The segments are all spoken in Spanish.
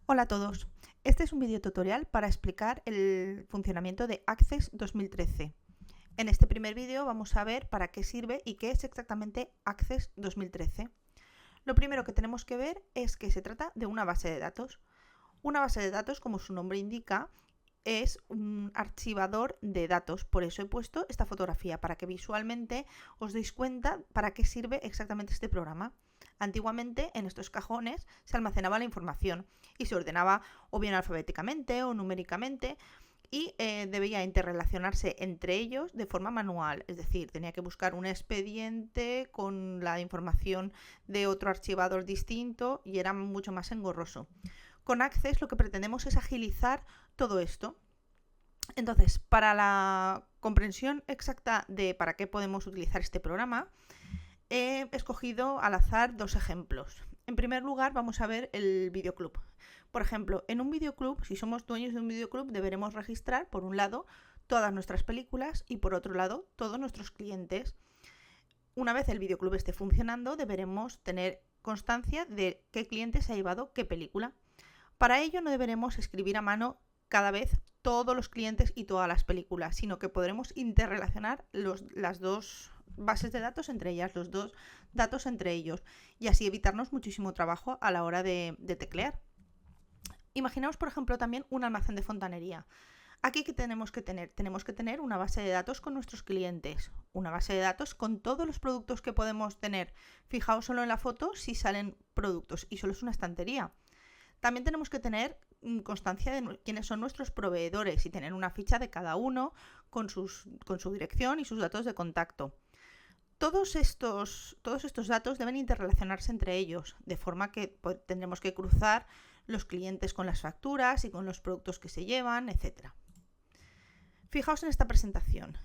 Hola a todos, este es un video tutorial para explicar el funcionamiento de Access 2013. En este primer vídeo vamos a ver para qué sirve y qué es exactamente Access 2013. Lo primero que tenemos que ver es que se trata de una base de datos. Una base de datos, como su nombre indica, es un archivador de datos. Por eso he puesto esta fotografía, para que visualmente os deis cuenta para qué sirve exactamente este programa. Antiguamente en estos cajones se almacenaba la información y se ordenaba o bien alfabéticamente o numéricamente y debía interrelacionarse entre ellos de forma manual, es decir, tenía que buscar un expediente con la información de otro archivador distinto y era mucho más engorroso. Con Access lo que pretendemos es agilizar todo esto. Entonces, para la comprensión exacta de para qué podemos utilizar este programa, he escogido al azar dos ejemplos. En primer lugar, vamos a ver el videoclub. Por ejemplo, en un videoclub, si somos dueños de un videoclub, deberemos registrar, por un lado, todas nuestras películas y, por otro lado, todos nuestros clientes. Una vez el videoclub esté funcionando, deberemos tener constancia de qué cliente se ha llevado qué película. Para ello no deberemos escribir a mano cada vez todos los clientes y todas las películas, sino que podremos interrelacionar las dos bases de datos entre ellas, los dos datos entre ellos, y así evitarnos muchísimo trabajo a la hora de teclear. Imaginaos, por ejemplo, también un almacén de fontanería. Aquí, ¿qué tenemos que tener? Tenemos que tener una base de datos con nuestros clientes, una base de datos con todos los productos que podemos tener. Fijaos solo en la foto si salen productos y solo es una estantería. También tenemos que tener constancia de quiénes son nuestros proveedores y tener una ficha de cada uno con su dirección y sus datos de contacto. Todos estos datos deben interrelacionarse entre ellos, de forma que tendremos que cruzar los clientes con las facturas y con los productos que se llevan, etc. Fijaos en esta presentación.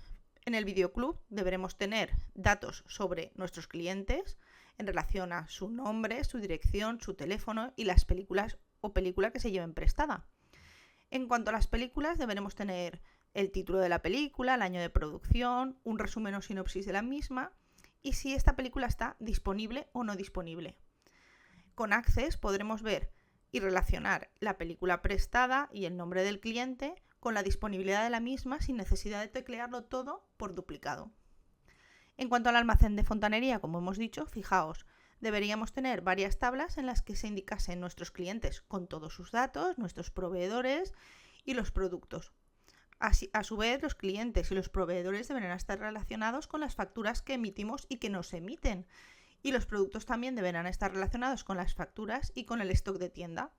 En el videoclub deberemos tener datos sobre nuestros clientes en relación a su nombre, su dirección, su teléfono y las películas o película que se lleven prestada. En cuanto a las películas, deberemos tener el título de la película, el año de producción, un resumen o sinopsis de la misma y si esta película está disponible o no disponible. Con Access podremos ver y relacionar la película prestada y el nombre del cliente con la disponibilidad de la misma sin necesidad de teclearlo todo por duplicado. En cuanto al almacén de fontanería, como hemos dicho, fijaos, deberíamos tener varias tablas en las que se indicasen nuestros clientes con todos sus datos, nuestros proveedores y los productos. Así, a su vez, los clientes y los proveedores deberán estar relacionados con las facturas que emitimos y que nos emiten. Y los productos también deberán estar relacionados con las facturas y con el stock de tienda.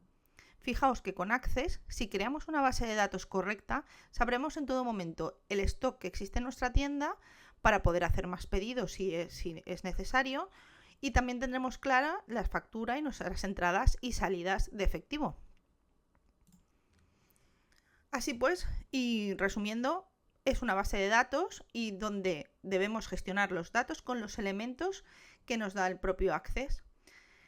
Fijaos que con Access, si creamos una base de datos correcta, sabremos en todo momento el stock que existe en nuestra tienda para poder hacer más pedidos si es necesario, y también tendremos clara la factura y nuestras entradas y salidas de efectivo. Así pues, y resumiendo, es una base de datos y donde debemos gestionar los datos con los elementos que nos da el propio Access.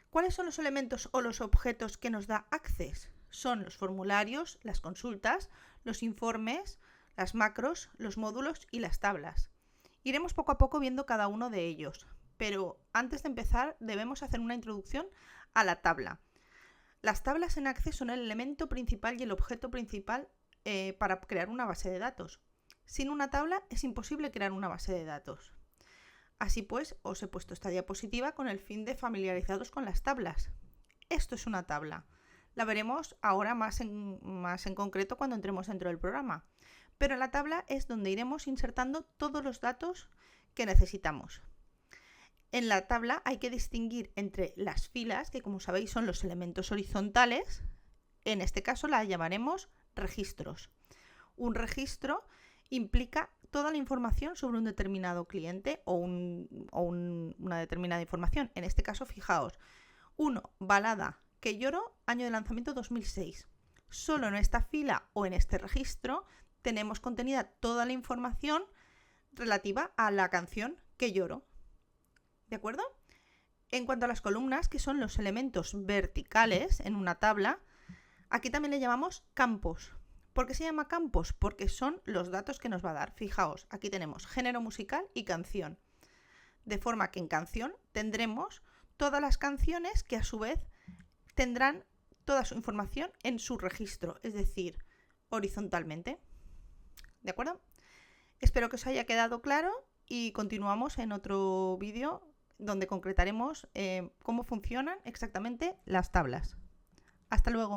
¿Cuáles son los elementos o los objetos que nos da Access? Son los formularios, las consultas, los informes, las macros, los módulos y las tablas. Iremos poco a poco viendo cada uno de ellos, pero antes de empezar debemos hacer una introducción a la tabla. Las tablas en Access son el elemento principal y el objeto principal para crear una base de datos. Sin una tabla es imposible crear una base de datos. Así pues, os he puesto esta diapositiva con el fin de familiarizaros con las tablas. Esto es una tabla. La veremos ahora más en concreto cuando entremos dentro del programa. Pero en la tabla es donde iremos insertando todos los datos que necesitamos. En la tabla hay que distinguir entre las filas, que como sabéis son los elementos horizontales. En este caso la llamaremos registros. Un registro implica toda la información sobre un determinado cliente o una determinada información. En este caso, fijaos, 1. Balada que lloro, año de lanzamiento 2006. Solo en esta fila o en este registro tenemos contenida toda la información relativa a la canción que lloro. ¿De acuerdo? En cuanto a las columnas, que son los elementos verticales en una tabla, aquí también le llamamos campos. ¿Por qué se llama campos? Porque son los datos que nos va a dar. Fijaos, aquí tenemos género musical y canción. De forma que en canción tendremos todas las canciones que a su vez tendrán toda su información en su registro, es decir, horizontalmente. ¿De acuerdo? Espero que os haya quedado claro y continuamos en otro vídeo donde concretaremos cómo funcionan exactamente las tablas. Hasta luego.